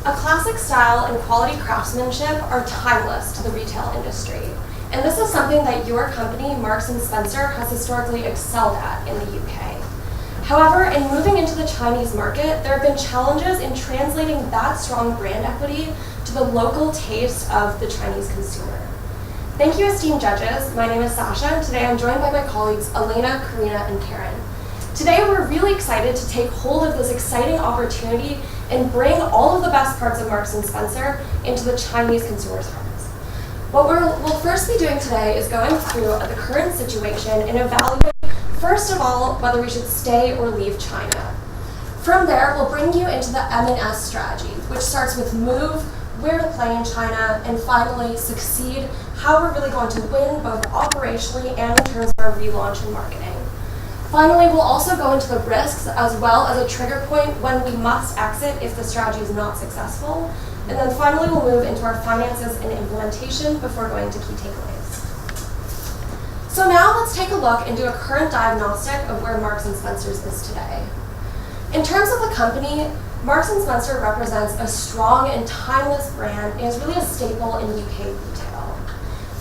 A classic style and quality craftsmanship are timeless to the retail industry. And this is something that your company, Marks & Spencer, has historically excelled at in the UK. However, in moving into the Chinese market, there have been challenges in translating that strong brand equity to the local taste of the Chinese consumer. Thank you, esteemed judges. My name is Sasha, and today I'm joined by my colleagues Elena, Karina, and Karen. Today, we're really excited to take hold of this exciting opportunity and bring all of the best parts of Marks & Spencer into the Chinese consumers' hearts. What we'll first be doing today is going through the current situation and evaluate, first of all, whether we should stay or leave China. From there, we'll bring you into the M&S strategy, which starts with move, where to play in China, and finally, succeed, how we're really going to win both operationally and in terms of our relaunch and marketing. Finally, we'll also go into the risks as well as a trigger point when we must exit if the strategy is not successful. And then finally, we'll move into our finances and implementation before going to key takeaways. So now let's take a look and do a current diagnostic of where Marks & Spencer's is today. In terms of the company, Marks & Spencer represents a strong and timeless brand and is really a staple in UK retail.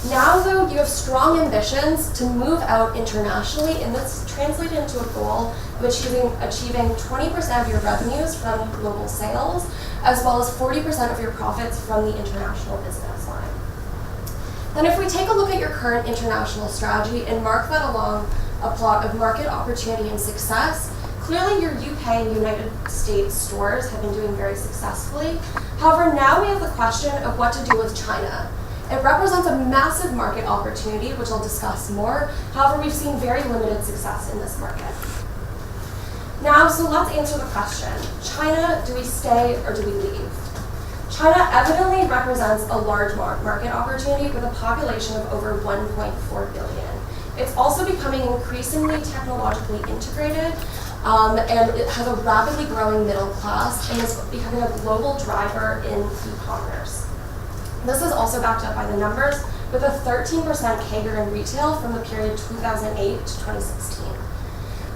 Now, though, you have strong ambitions to move out internationally, and this translated into a goal of achieving 20% of your revenues from global sales, as well as 40% of your profits from the international business line. Then if we take a look at your current international strategy and mark that along a plot of market opportunity and success, clearly your UK and United States stores have been doing very successfully. However, now we have the question of what to do with China. It represents a massive market opportunity, which I'll discuss more. However, we've seen very limited success in this market. Now, so let's answer the question. China, do we stay or do we leave? China evidently represents a large market opportunity with a population of over 1.4 billion. It's also becoming increasingly technologically integrated, and it has a rapidly growing middle class and is becoming a global driver in e-commerce. This is also backed up by the numbers with a 13% CAGR in retail from the period 2008 to 2016.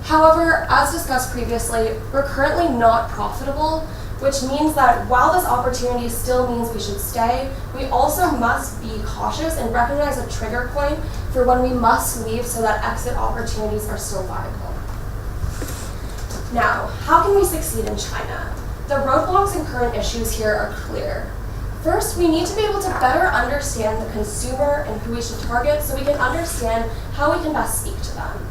However, as discussed previously, we're currently not profitable, which means that while this opportunity still means we should stay, we also must be cautious and recognize a trigger point for when we must leave so that exit opportunities are still viable. Now, how can we succeed in China? The roadblocks and current issues here are clear. First, we need to be able to better understand the consumer and who we should target so we can understand how we can best speak to them.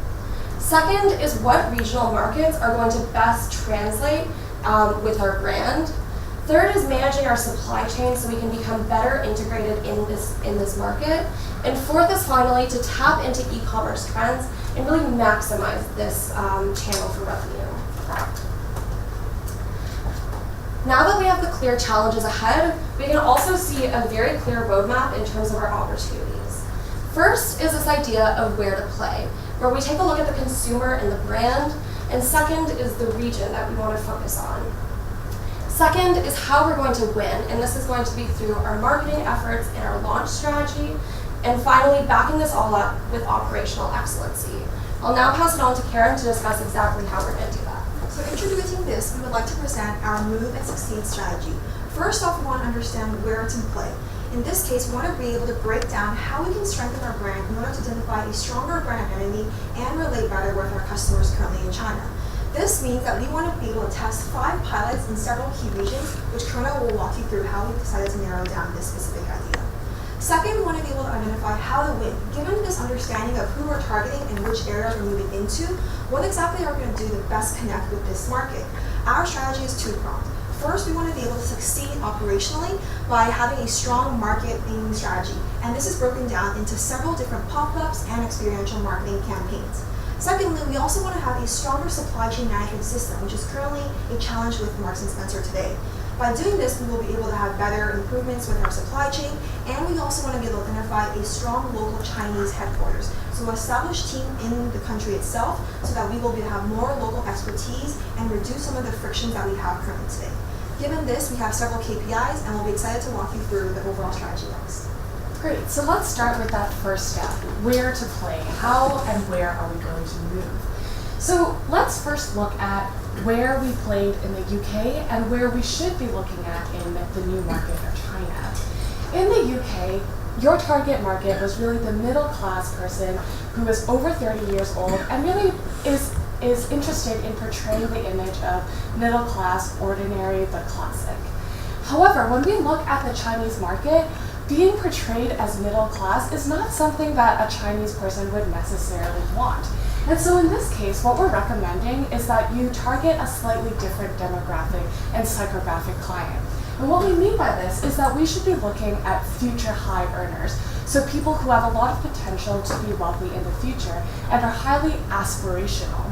Second is what regional markets are going to best translate with our brand. Third is managing our supply chain so we can become better integrated in this market. And fourth is finally to tap into e-commerce trends and really maximize this channel for revenue. Now that we have the clear challenges ahead, we can also see a very clear roadmap in terms of our opportunities. First is this idea of where to play, where we take a look at the consumer and the brand, and second is the region that we want to focus on. Second is how we're going to win, and this is going to be through our marketing efforts and our launch strategy, and finally backing this all up with operational excellency. I'll now pass it on to Karen to discuss exactly how we're going to do that. So introducing this, we would like to present our Move and Succeed strategy. First off, we want to understand where it's in play. In this case, we want to be able to break down how we can strengthen our brand in order to identify a stronger brand identity and relate better with our customers currently in China. This means that we want to be able to test 5 pilots in several key regions, which Karina will walk you through how we decided to narrow down this specific idea. Second, we want to be able to identify how to win. Given this understanding of who we're targeting and which areas we're moving into, what exactly are we going to do to best connect with this market? Our strategy is two-pronged. First, we want to be able to succeed operationally by having a strong marketing strategy, and this is broken down into several different pop-ups and experiential marketing campaigns. Secondly, we also want to have a stronger supply chain management system, which is currently a challenge with Marks & Spencer today. By doing this, we will be able to have better improvements with our supply chain, and we also want to be able to identify a strong local Chinese headquarters. So establish team in the country itself so that we will be able to have more local expertise and reduce some of the frictions that we have currently today. Given this, we have several KPIs, and we'll be excited to walk you through the overall strategy next. Great, so let's start with that first step, where to play. How and where are we going to move? So let's first look at where we played in the UK and where we should be looking at in the new market of China. In the UK, your target market was really the middle class person who is over 30 years old and really is interested in portraying the image of middle class, ordinary but classic. However, when we look at the Chinese market, being portrayed as middle class is not something that a Chinese person would necessarily want. And so in this case, what we're recommending is that you target a slightly different demographic and psychographic client. And what we mean by this is that we should be looking at future high earners, so people who have a lot of potential to be wealthy in the future and are highly aspirational.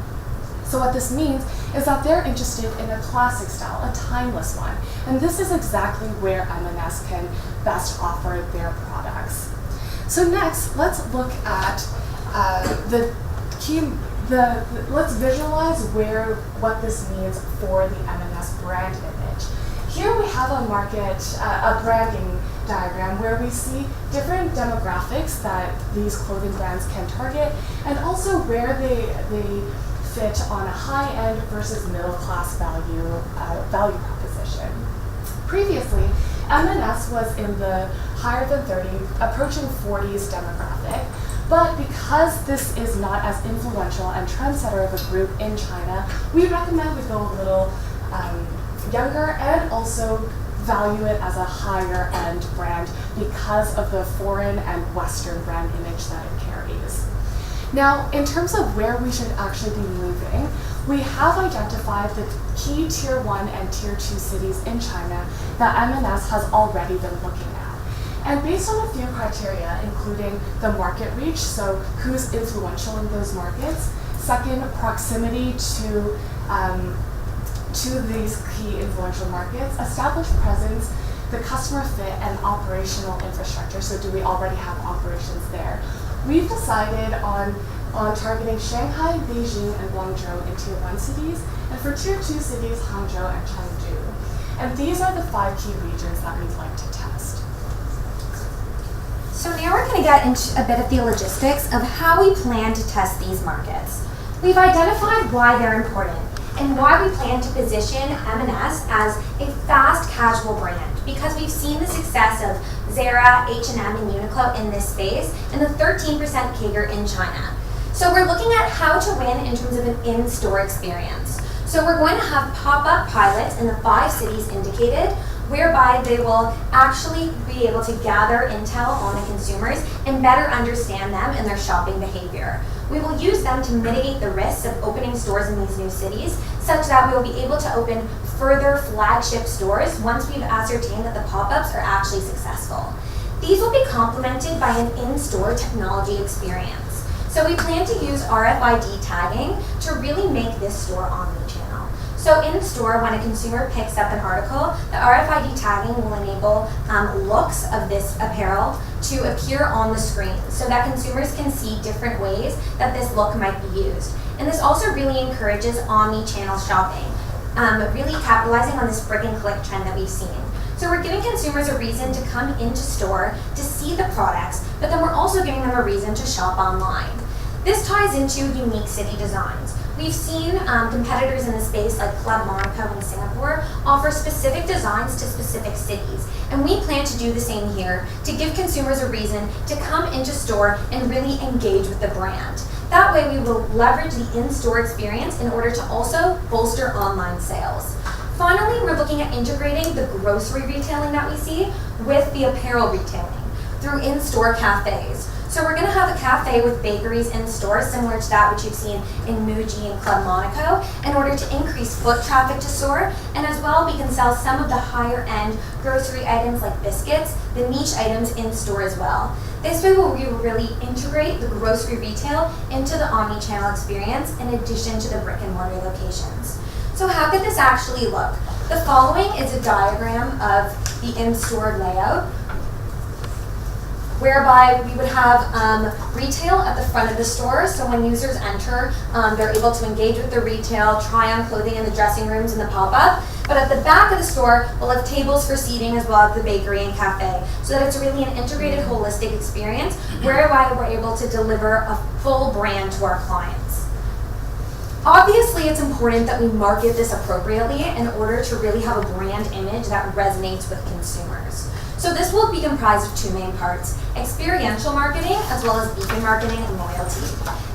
So what this means is that they're interested in a classic style, a timeless one. And this is exactly where M&S can best offer their products. So next, let's look at let's visualize what this means for the M&S brand image. Here we have a branding diagram where we see different demographics that these clothing brands can target, and also where they fit on a high-end versus middle-class value proposition. Previously, M&S was in the higher than 30, approaching 40s demographic, but because this is not as influential and trendsetter of a group in China, we recommend we go a little younger and also value it as a higher end brand because of the foreign and Western brand image that it carries. Now, in terms of where we should actually be moving, we have identified the key Tier 1 and Tier 2 cities in China that M&S has already been looking at. And based on a few criteria, including the market reach, so who's influential in those markets, second, proximity to these key influential markets, established presence, the customer fit, and operational infrastructure. So do we already have operations there? We've decided on targeting Shanghai, Beijing, and Guangzhou in Tier 1 cities, and for Tier 2 cities, Hangzhou and Chengdu. And these are the 5 key regions that we'd like to test. So now we're going to get into a bit of the logistics of how we plan to test these markets. We've identified why they're important and why we plan to position M&S as a fast casual brand, because we've seen the success of Zara, H&M, and Uniqlo in this space and the 13% CAGR in China. So we're looking at how to win in terms of an in-store experience. So we're going to have pop-up pilots in the 5 cities indicated, whereby they will actually be able to gather intel on the consumers and better understand them and their shopping behavior. We will use them to mitigate the risks of opening stores in these new cities, such that we will be able to open further flagship stores once we've ascertained that the pop-ups are actually successful. These will be complemented by an in-store technology experience. So we plan to use RFID tagging to really make this store omni-channel. So in store, when a consumer picks up an article, the RFID tagging will enable looks of this apparel to appear on the screen so that consumers can see different ways that this look might be used. And this also really encourages omni-channel shopping, really capitalizing on this brick and click trend that we've seen. So we're giving consumers a reason to come into store to see the products, but then we're also giving them a reason to shop online. This ties into unique city designs. We've seen competitors in the space like Club Monaco in Singapore offer specific designs to specific cities. And we plan to do the same here to give consumers a reason to come into store and really engage with the brand. That way we will leverage the in-store experience in order to also bolster online sales. Finally, we're looking at integrating the grocery retailing that we see with the apparel retailing through in-store cafes. So we're going to have a cafe with bakeries in store, similar to that which you've seen in Muji and Club Monaco, in order to increase foot traffic to store. And as well, we can sell some of the higher end grocery items like biscuits, the niche items in store as well. This way we will really integrate the grocery retail into the omni-channel experience in addition to the brick and mortar locations. So how could this actually look? The following is a diagram of the in-store layout, whereby we would have retail at the front of the store. So when users enter, they're able to engage with the retail, try on clothing in the dressing rooms and the pop-up. But at the back of the store, we'll have tables for seating as well as the bakery and cafe, so that it's really an integrated, holistic experience, whereby we're able to deliver a full brand to our clients. Obviously, it's important that we market this appropriately in order to really have a brand image that resonates with consumers. So this will be comprised of two main parts: experiential marketing as well as beacon marketing and loyalty.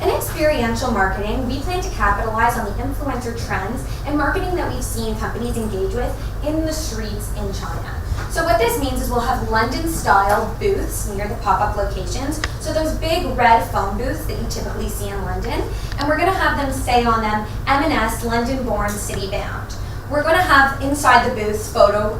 In experiential marketing, we plan to capitalize on the influencer trends and marketing that we've seen companies engage with in the streets in China. So what this means is we'll have London-style booths near the pop-up locations, so those big red phone booths that you typically see in London, and we're going to have them say on them, M&S, London-born, city-bound. We're going to have inside the booths photo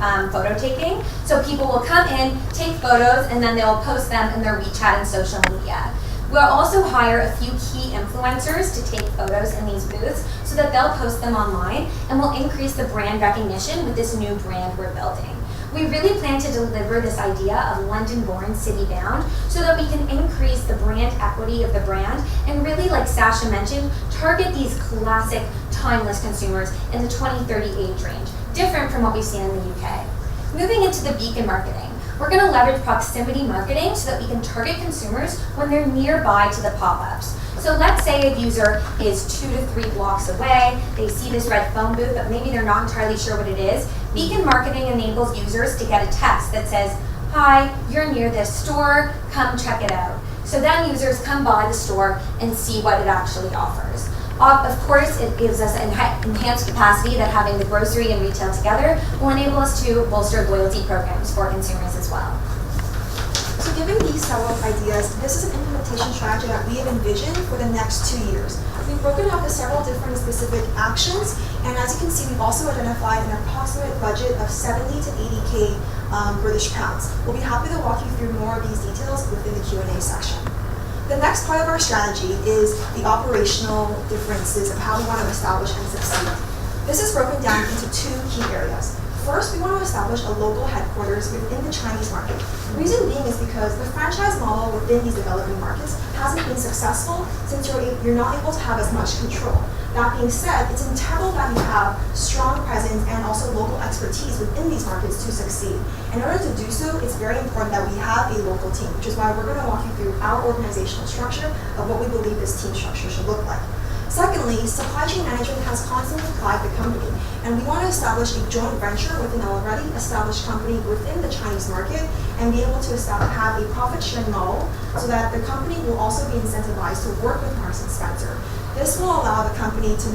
taking, so people will come in, take photos, and then they'll post them in their WeChat and social media. We'll also hire a few key influencers to take photos in these booths so that they'll post them online, and we'll increase the brand recognition with this new brand we're building. We really plan to deliver this idea of London-born, city-bound, so that we can increase the brand equity of the brand and really, like Sasha mentioned, target these classic, timeless consumers in the 20-30 age range, different from what we've seen in the UK. Moving into the beacon marketing, we're going to leverage proximity marketing so that we can target consumers when they're nearby to the pop-ups. So let's say a user is 2 to 3 blocks away, they see this red phone booth, but maybe they're not entirely sure what it is. Beacon marketing enables users to get a text that says, "Hi, you're near this store, come check it out." So then users come by the store and see what it actually offers. Of course, it gives us enhanced capacity that having the grocery and retail together will enable us to bolster loyalty programs for consumers as well. So given these several ideas, this is an implementation strategy that we have envisioned for the next 2 years. We've broken out the several different specific actions, and as you can see, we've also identified an approximate budget of 70 to 80K British pounds. We'll be happy to walk you through more of these details within the Q&A section. The next part of our strategy is the operational differences of how we want to establish and succeed. This is broken down into 2 key areas. First, we want to establish a local headquarters within the Chinese market. The reason being is because the franchise model within these developing markets hasn't been successful since you're not able to have as much control. That being said, it's integral that you have strong presence and also local expertise within these markets to succeed. In order to do so, it's very important that we have a local team, which is why we're going to walk you through our organizational structure of what we believe this team structure should look like. Secondly, supply chain management has constantly plagued the company, and we want to establish a joint venture with an already established company within the Chinese market and be able to have a profit sharing model so that the company will also be incentivized to work with Marks & Spencer. This will allow the company to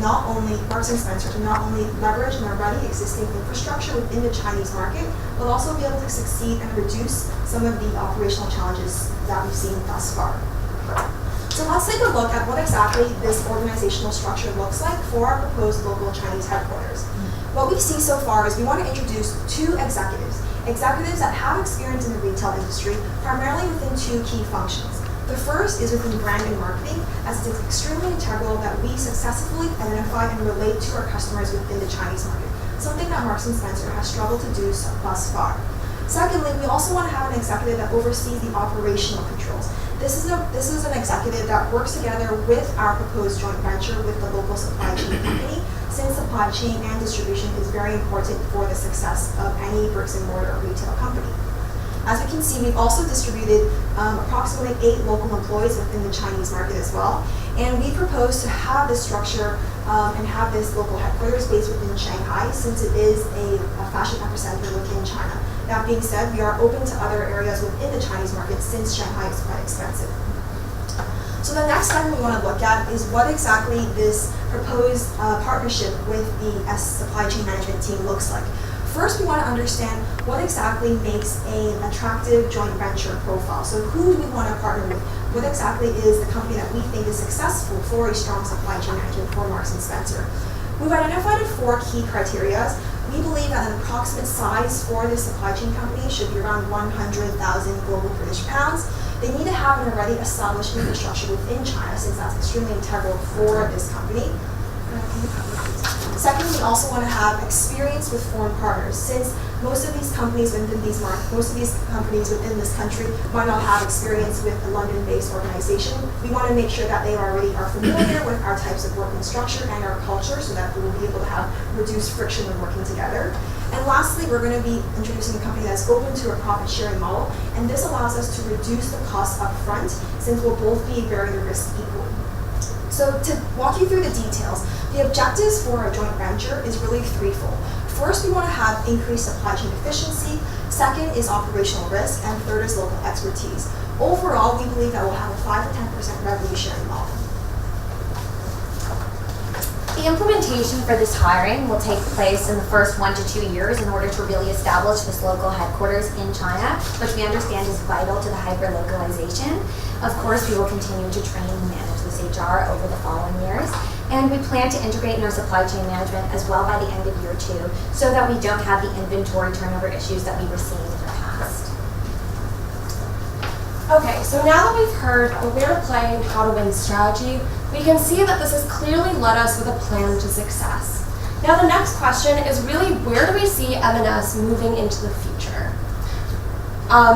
Marks & Spencer to not only leverage an already existing infrastructure within the Chinese market, but also be able to succeed and reduce some of the operational challenges that we've seen thus far. So let's take a look at what exactly this organizational structure looks like for our proposed local Chinese headquarters. What we see so far is we want to introduce 2 executives that have experience in the retail industry, primarily within 2 key functions. The first is within brand and marketing, as it is extremely integral that we successfully identify and relate to our customers within the Chinese market, something that Marks & Spencer has struggled to do thus far. Secondly, we also want to have an executive that oversees the operational controls. This is an executive that works together with our proposed joint venture with the local supply chain company, since supply chain and distribution is very important for the success of any bricks and mortar retail company. As we can see, we've also distributed approximately 8 local employees within the Chinese market as well, and we propose to have this structure and have this local headquarters based within Shanghai, since it is a fashion epicenter within China. That being said, we are open to other areas within the Chinese market since Shanghai is quite expensive. So the next item we want to look at is what exactly this proposed partnership with the supply chain management team looks like. First, we want to understand what exactly makes an attractive joint venture profile. So who do we want to partner with? What exactly is the company that we think is successful for a strong supply chain management for Marks & Spencer? We've identified 4 key criteria. We believe that an approximate size for this supply chain company should be around 100,000 global British pounds. They need to have an already established infrastructure within China, since that's extremely integral for this company. Second, we also want to have experience with foreign partners, since most of these companies within this country might not have experience with a London-based organization. We want to make sure that they already are familiar with our types of working structure and our culture, so that we will be able to have reduced friction when working together. And lastly, we're going to be introducing a company that's open to a profit-sharing model, and this allows us to reduce the cost up front, since we'll both be bearing the risk equally. So to walk you through the details, the objectives for a joint venture is really threefold. First, we want to have increased supply chain efficiency. Second is operational risk, and third is local expertise. Overall, we believe that we'll have a 5 to 10% revenue sharing model. The implementation for this hiring will take place in the first 1 to 2 years in order to really establish this local headquarters in China, which we understand is vital to the hyper-localization. Of course, we will continue to train and manage this HR over the following years. And we plan to integrate in our supply chain management as well by the end of year 2, so that we don't have the inventory turnover issues that we were seeing in the past. Okay, so now that we've heard a where to play and how to win strategy, we can see that this has clearly led us with a plan to success. Now the next question is really, where do we see M&S moving into the future?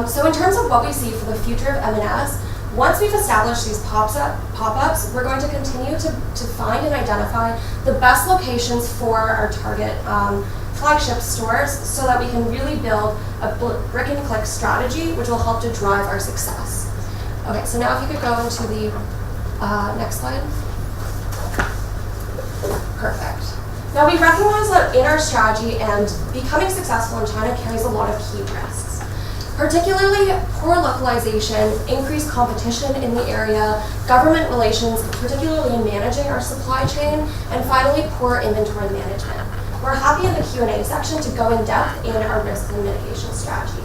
So in terms of what we see for the future of M&S, once we've established these pop-ups, we're going to continue to find and identify the best locations for our target flagship stores so that we can really build a brick-and-click strategy which will help to drive our success. Okay, so now if you could go into the next slide. Perfect. Now we recognize that in our strategy and becoming successful in China carries a lot of key risks. Particularly poor localization, increased competition in the area, government relations, particularly in managing our supply chain, and finally poor inventory management. We're happy in the Q&A section to go in depth in our risk and mitigation strategy.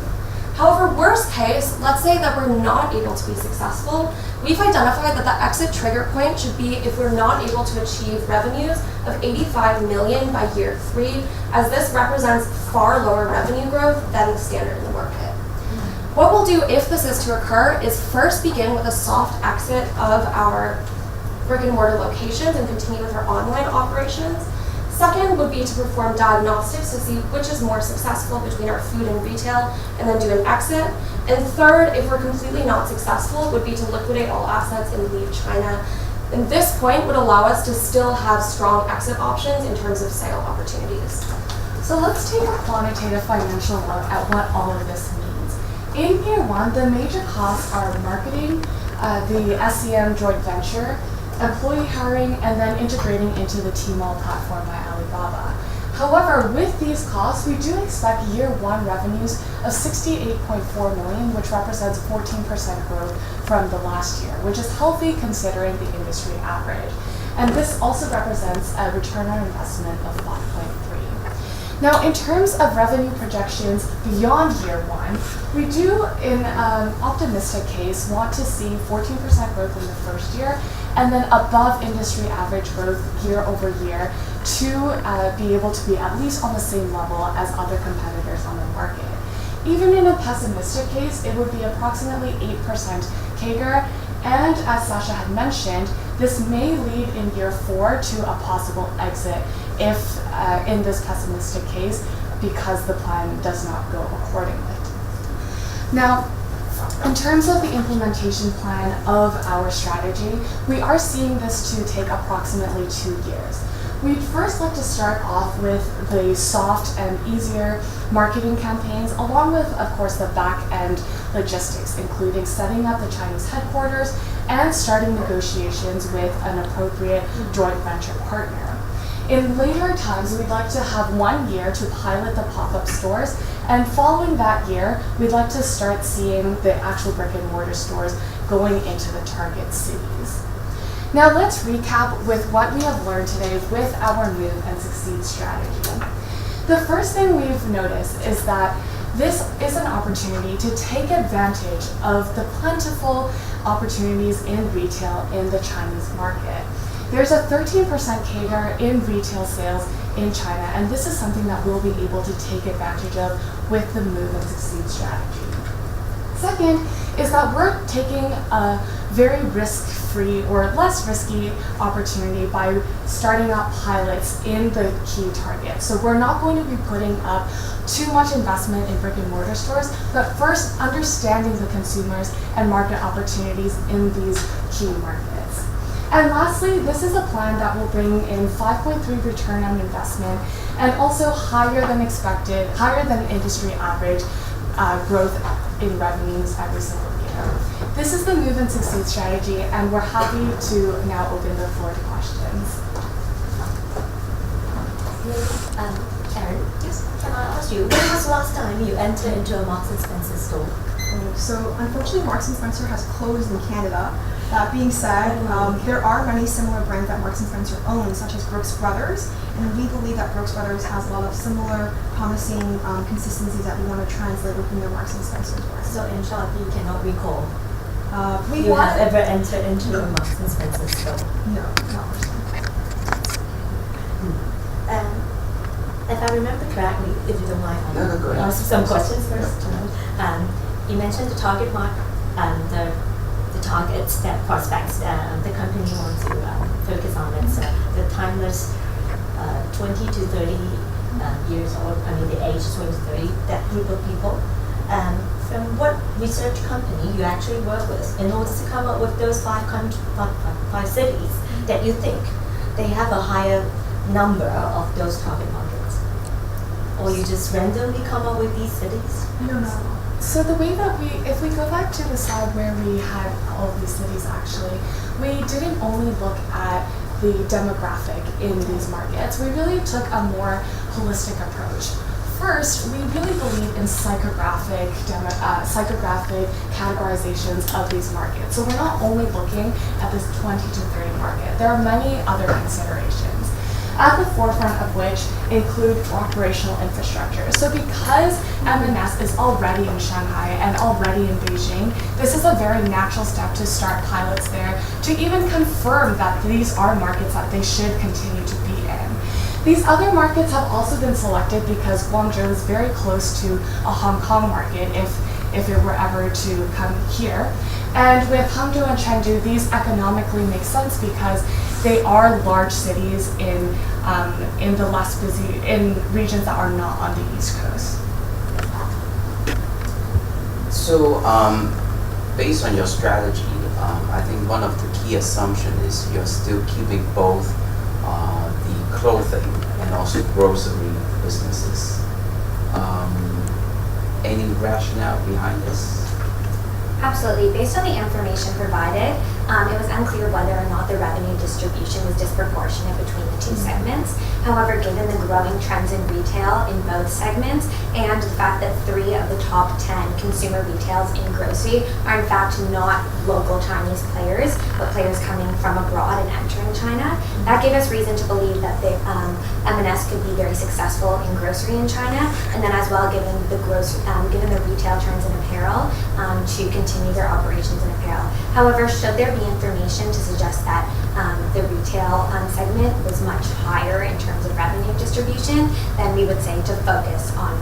However, worst case, let's say that we're not able to be successful, we've identified that the exit trigger point should be if we're not able to achieve revenues of 85 million by year 3, as this represents far lower revenue growth than the standard in the market. What we'll do if this is to occur is first begin with a soft exit of our brick and mortar locations and continue with our online operations. Second would be to perform diagnostics to see which is more successful between our food and retail and then do an exit. And third, if we're completely not successful, would be to liquidate all assets and leave China. And this point would allow us to still have strong exit options in terms of sale opportunities. So let's take a quantitative financial look at what all of this means. In year 1, the major costs are marketing, the SEM joint venture, employee hiring, and then integrating into the Tmall platform by Alibaba. However, with these costs, we do expect year 1 revenues of 68.4 million, which represents 14% growth from the last year, which is healthy considering the industry average. And this also represents a return on investment of 1.3. Now, in terms of revenue projections beyond year 1, we do, in an optimistic case, want to see 14% growth in the first year and then above industry average growth year over year to be able to be at least on the same level as other competitors on the market. Even in a pessimistic case, it would be approximately 8% CAGR, and as Sasha had mentioned, this may lead in year 4 to a possible exit if in this pessimistic case, because the plan does not go accordingly. Now, in terms of the implementation plan of our strategy, we are seeing this to take approximately 2 years. We'd first like to start off with the soft and easier marketing campaigns, along with, of course, the back-end logistics, including setting up the Chinese headquarters and starting negotiations with an appropriate joint venture partner. In later times, we'd like to have 1 year to pilot the pop-up stores, and following that year, we'd like to start seeing the actual brick-and-mortar stores going into the target cities. Now let's recap with what we have learned today with our Move and Succeed strategy. The first thing we've noticed is that this is an opportunity to take advantage of the plentiful opportunities in retail in the Chinese market. There's a 13% CAGR in retail sales in China, and this is something that we'll be able to take advantage of with the Move and Succeed strategy. Second is that we're taking a very risk-free or less risky opportunity by starting out pilots in the key targets. So we're not going to be putting up too much investment in brick and mortar stores, but first understanding the consumers and market opportunities in these key markets. And lastly, this is a plan that will bring in 5.3 return on investment and also higher than industry average growth in revenues every single year. This is the Move and Succeed strategy, and we're happy to now open the floor to questions. Karen, yes. Can I ask you, when was the last time you entered into a Marks and Spencer store? So unfortunately, Marks and Spencer has closed in Canada. That being said, there are many similar brands that Marks and Spencer owns, such as Brooks Brothers, and we believe that Brooks Brothers has a lot of similar promising consistencies that we want to translate within their Marks and Spencer brand. So in short, you cannot recall We you want have ever entered into a Marks and Spencer store. no, not personally. If I remember correctly, if you don't mind, No, go ahead. ask some questions first. You mentioned the target market, the targets that prospects the company wants to focus on. It's the timeless 20 to 30 years old. I mean, the age 20 to 30. That group of people. From what research company you actually work with in order to come up with those five cities that you think they have a higher number of those target markets? Or you just randomly come up with these cities? No. So the way that if we go back to the slide where we had all of these cities actually, we didn't only look at the demographic in these markets. We really took a more holistic approach. First, we really believe in psychographic categorizations of these markets. So we're not only looking at this 20 to 30 market. There are many other considerations, at the forefront of which include operational infrastructure. So because M&S is already in Shanghai and already in Beijing, this is a very natural step to start pilots there to even confirm that these are markets that they should continue to be in. These other markets have also been selected because Guangzhou is very close to a Hong Kong market if it were ever to come here. And with Hangzhou and Chengdu, these economically make sense because they are large cities in the less busy, in regions that are not on the East Coast. So, based on your strategy, I think one of the key assumptions is you're still keeping both the clothing and also grocery businesses. Any rationale behind this? Absolutely. Based on the information provided, it was unclear whether or not the revenue distribution was disproportionate between the two segments. However, given the growing trends in retail in both segments and the fact that 3 of the top 10 consumer retails in grocery are in fact not local Chinese players, but players coming from abroad and entering China, that gave us reason to believe that the M&S could be very successful in grocery in China, and then as well given the retail trends in apparel to continue their operations in apparel. However, should there be information to suggest that the retail segment was much higher in terms of revenue distribution, then we would say to focus on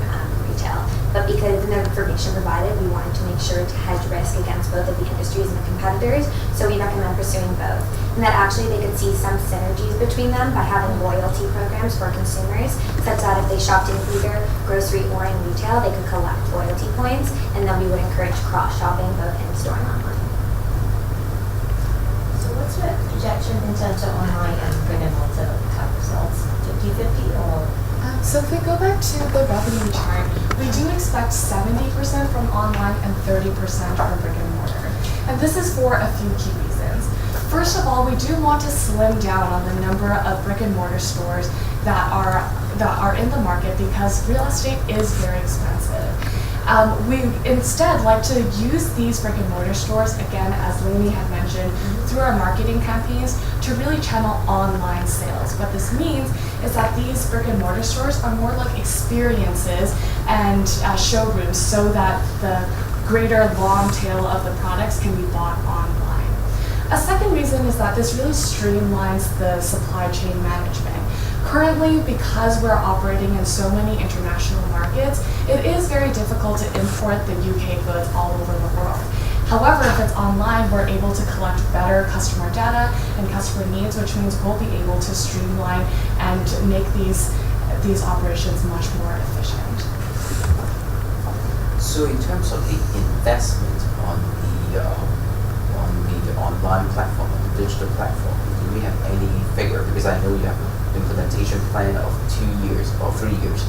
retail. But because of the information provided, we wanted to make sure to hedge risk against both of the industries and the competitors, so we recommend pursuing both. And that actually they could see some synergies between them by having loyalty programs for consumers, such that if they shopped in either grocery or in retail, they could collect loyalty points, and then we would encourage cross-shopping both in-store and online. So what's your projection in terms of online and brick and mortar type results? 50-50 or? So if we go back to the revenue chart, we do expect 70% from online and 30% from brick and mortar. And this is for a few key reasons. First of all, we do want to slim down on the number of brick and mortar stores that are in the market because real estate is very expensive. We instead like to use these brick and mortar stores, again, as Lainey had mentioned, through our marketing campaigns to really channel online sales. What this means is that these brick and mortar stores are more like experiences and showrooms so that the greater long tail of the products can be bought online. A second reason is that this really streamlines the supply chain management. Currently, because we're operating in so many international markets, it is very difficult to import the UK goods all over the world. However, if it's online, we're able to collect better customer data and customer needs, which means we'll be able to streamline and make these operations much more efficient. So in terms of the investment on the online platform, on the digital platform, do we have any figure? Because I know you have an implementation plan of 2 years or 3 years.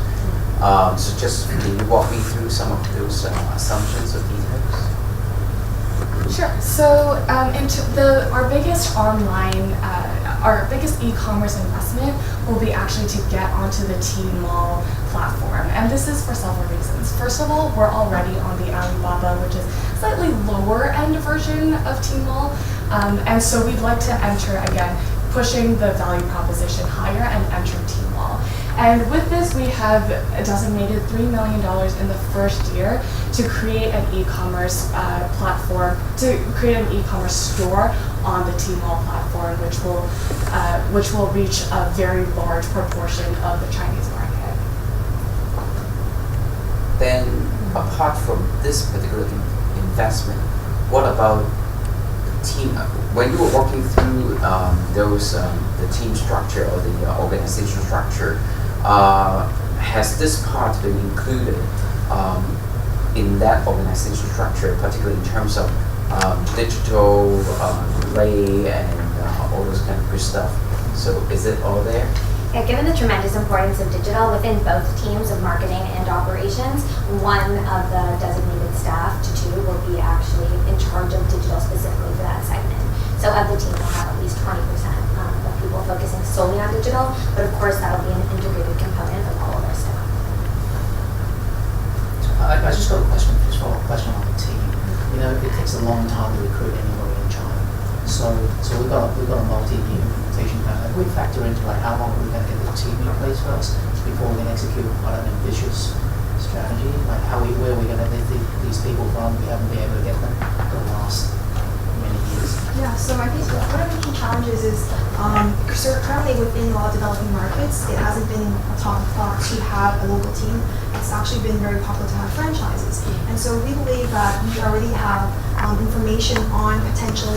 So just can you walk me through some of those assumptions or details? Sure. So our biggest our biggest e-commerce investment will be actually to get onto the Tmall platform, and this is for several reasons. First of all, we're already on the Alibaba, which is slightly lower end version of Tmall, and so we'd like to enter again, pushing the value proposition higher and enter Tmall. And with this, we have designated $3 million in the first year to create an e-commerce platform, to create an e-commerce store on the Tmall platform, which will reach a very large proportion of the Chinese market. Then, apart from this particular investment, what about the team? When you were working through the team structure or the organizational structure, has this part been included in that organizational structure, particularly in terms of digital, relay, and all those kind of good stuff? So is it all there? Yeah, given the tremendous importance of digital within both teams of marketing and operations, one of the designated staff to two will be actually in charge of digital specifically for that segment. So of the team, we'll have at least 20% of people focusing solely on digital, but of course that'll be an integrated component of all of our staff. I just got a question on the team. You know, it takes a long time to recruit anybody in China. So we've got a multi-year implementation plan. Like we factor into like how long are we going to get the team in place first before we can execute quite an ambitious strategy. Like where are we going to get these people from? We haven't been able to get them for the last many years. Yeah, so I think one of the key challenges is currently within a lot of developing markets, it hasn't been a top thought to have a local team. It's actually been very popular to have franchises. And so we believe that we already have information on potential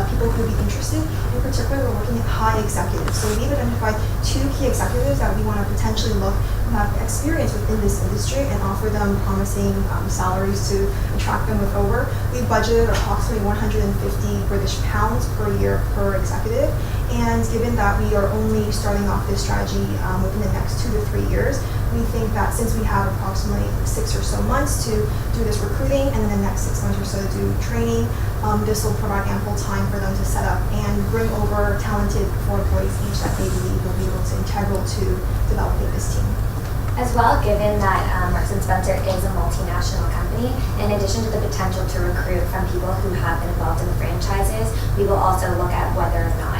people who would be interested. In particular, we're looking at high executives. So we've identified two key executives that we want to potentially look who have experience within this industry and offer them promising salaries to attract them with over. We budgeted approximately 150 British pounds per year per executive. And given that we are only starting off this strategy within the next 2 to 3 years, we think that since we have approximately 6 or so months to do this recruiting and then the next 6 months or so to do training, this will provide ample time for them to set up and bring over talented employees each that they believe will be able to integral to developing this team. As well, given that Marks & Spencer is a multinational company, in addition to the potential to recruit from people who have been involved in the franchises, we will also look at whether or not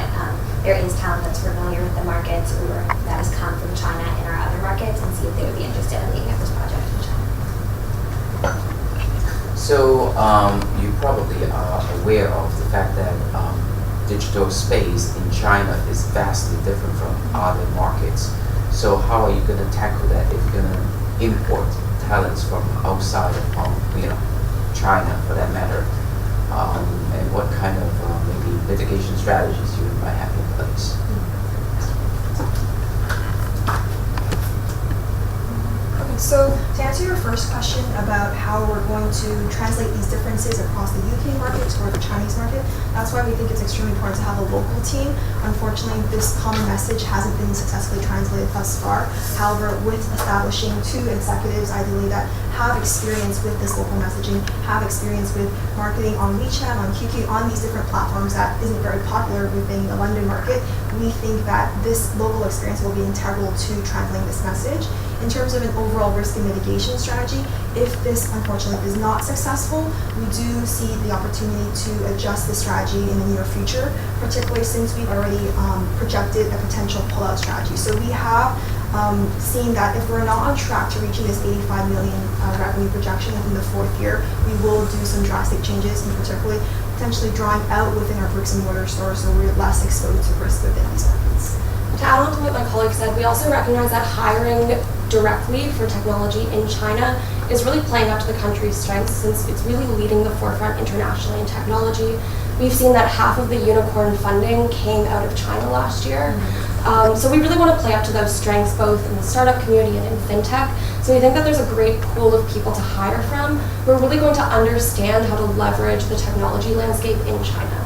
there is talent that's familiar with the markets or that has come from China in our other markets and see if they would be interested in leading up this project in China. So you probably are aware of the fact that digital space in China is vastly different from other markets. So how are you going to tackle that if you're going to import talents from outside of China for that matter? And what kind of maybe mitigation strategies you might have in place? So to answer your first question about how we're going to translate these differences across the UK market or the Chinese market, that's why we think it's extremely important to have a local team. Unfortunately, this common message hasn't been successfully translated thus far. However, with establishing two executives, ideally, that have experience with this local messaging, have experience with marketing on WeChat, on QQ, on these different platforms that isn't very popular within the London market, we think that this local experience will be integral to translating this message. In terms of an overall risk and mitigation strategy, if this unfortunately is not successful, we do see the opportunity to adjust the strategy in the near future, particularly since we've already projected a potential pull-out strategy. So we have seen that if we're not on track to reaching this 85 million revenue projection within the 4th year, we will do some drastic changes, and particularly potentially drawing out within our bricks and mortar stores so we're less exposed to risk within these markets. To add on to what my colleague said, we also recognize that hiring directly for technology in China is really playing up to the country's strengths since it's really leading the forefront internationally in technology. We've seen that half of the unicorn funding came out of China last year. So we really want to play up to those strengths both in the startup community and in fintech. So we think that there's a great pool of people to hire from. We're really going to understand how to leverage the technology landscape in China.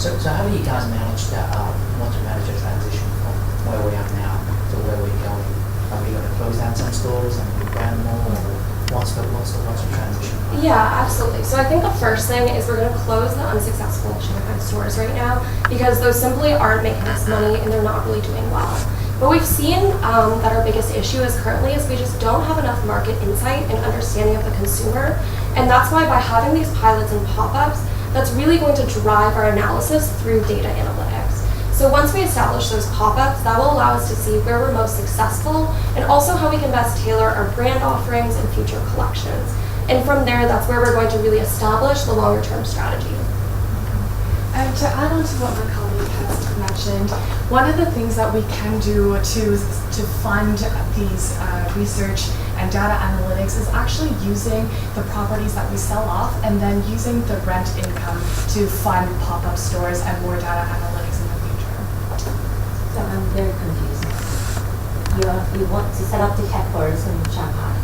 So how do you guys manage that? Want to manage a transition from where we are now to where we're going? Are we going to close down some stores and rebrand more? Or once we transition? Yeah, absolutely. So I think the first thing is we're going to close the unsuccessful Shanghai stores right now because those simply aren't making us money and they're not really doing well. But we've seen that our biggest issue is currently is we just don't have enough market insight and understanding of the consumer. And that's why by having these pilots and pop-ups, that's really going to drive our analysis through data analytics. So once we establish those pop-ups, that will allow us to see where we're most successful and also how we can best tailor our brand offerings and future collections. And from there, that's where we're going to really establish the longer-term strategy. And to add on to what my colleague has mentioned, one of the things that we can do to fund these research and data analytics is actually using the properties that we sell off and then using the rent income to fund pop-up stores and more data analytics in the future. So I'm very confused. You want to set up the headquarters in Shanghai,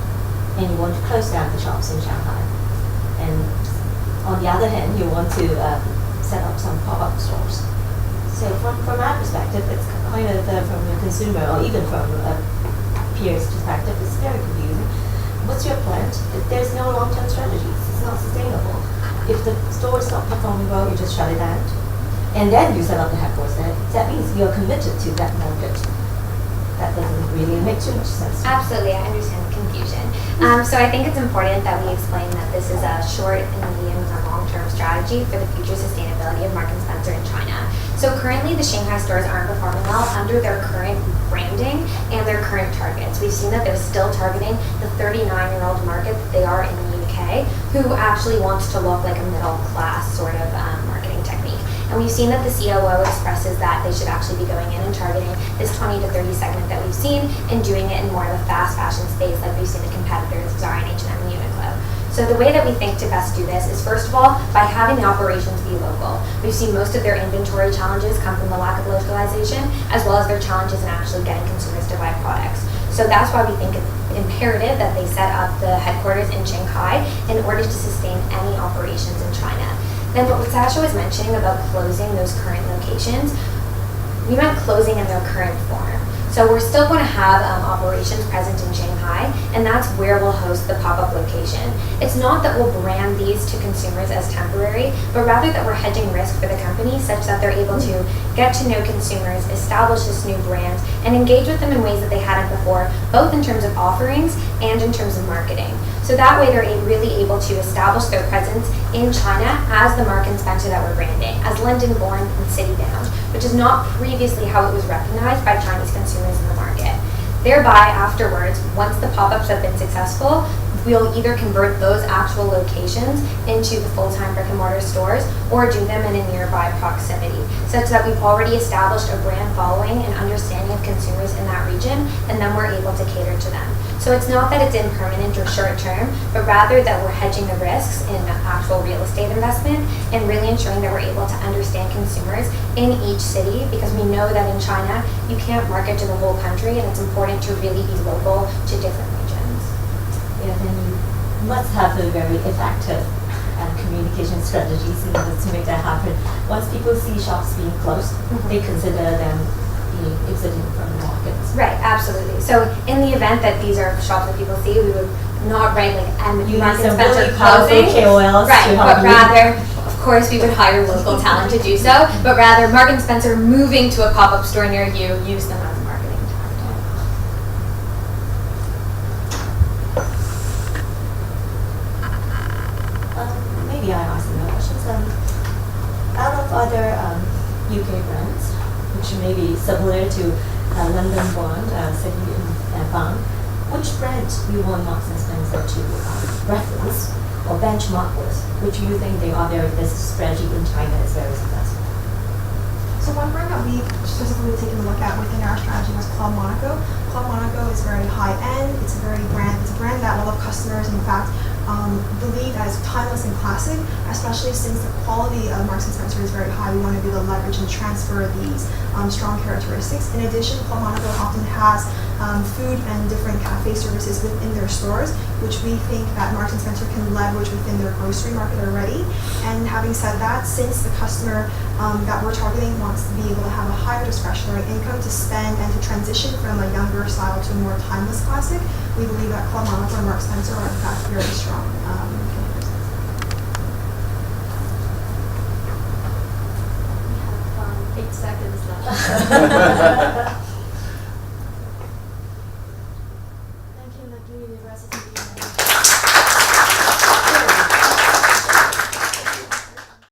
and you want to close down the shops in Shanghai. And on the other hand, you want to set up some pop-up stores. So from our perspective, it's kind of from a consumer or even from a peer's perspective, it's very confusing. What's your plan? There's no long-term strategies. It's not sustainable. If the store is not performing well, you just shut it down. And then you set up the headquarters there. That means you're committed to that market. That doesn't really make too much sense. Absolutely, I understand the confusion. So I think it's important that we explain that this is a short and medium and long-term strategy for the future sustainability of Marks & Spencer in China. So currently the Shanghai stores aren't performing well under their current branding and their current targets. We've seen that they're still targeting the 39-year-old market that they are in the UK, who actually wants to look like a middle-class sort of marketing technique. And we've seen that the COO expresses that they should actually be going in and targeting this 20 to 30 segment that we've seen and doing it in more of a fast fashion space like we've seen the competitors, Zara and H&M and Uniqlo. So the way that we think to best do this is, first of all, by having the operations be local. We've seen most of their inventory challenges come from the lack of localization, as well as their challenges in actually getting consumers to buy products. So that's why we think it's imperative that they set up the headquarters in Shanghai in order to sustain any operations in China. Then what Sasha was mentioning about closing those current locations, we meant closing in their current form. So we're still going to have operations present in Shanghai, and that's where we'll host the pop-up location. It's not that we'll brand these to consumers as temporary, but rather that we're hedging risk for the company such that they're able to get to know consumers, establish this new brand, and engage with them in ways that they hadn't before, both in terms of offerings and in terms of marketing. So that way they're really able to establish their presence in China as the Marks & Spencer that we're branding, as Linden Born and City Bound, which is not previously how it was recognized by Chinese consumers in the market. Thereby, afterwards, once the pop-ups have been successful, we'll either convert those actual locations into the full-time brick-and-mortar stores or do them in a nearby proximity, such that we've already established a brand following and understanding of consumers in that region, and then we're able to cater to them. So it's not that it's impermanent or short-term, but rather that we're hedging the risks in actual real estate investment and really ensuring that we're able to understand consumers in each city, because we know that in China, you can't market to the whole country, and it's important to really be local to different regions. Yeah, then you must have a very effective communication strategies in order to make that happen. Once people see shops being closed, they consider them being exiting from the markets. Right, absolutely. So in the event that these are shops that people see, we would not write like You Marks need & some Spencer really powerful closing. KOLs Right, to but help you. rather, of course, we would hire local talent to do so, but rather Marks & Spencer moving to a pop-up store near you, use them as a marketing tactic. Maybe I ask another question. Out of other UK brands, which may be similar to London Bond, City and Bond, which brand you want Marks & Spencer to reference or benchmark with? Which you think this strategy in China is very successful? So one brand that we've specifically taken a look at within our strategy was Club Monaco. Club Monaco is very high end. It's a brand that a lot of customers, in fact, believe that it's timeless and classic, especially since the quality of Marks & Spencer is very high. We want to be able to leverage and transfer these strong characteristics. In addition, Club Monaco often has food and different cafe services within their stores, which we think that Marks & Spencer can leverage within their grocery market already. And having said that, since the customer that we're targeting wants to be able to have a higher discretionary income to spend and to transition from a younger style to a more timeless classic, we believe that Club Monaco and Marks & Spencer are in fact very strong. We have 8 seconds left. Thank you, McGill University.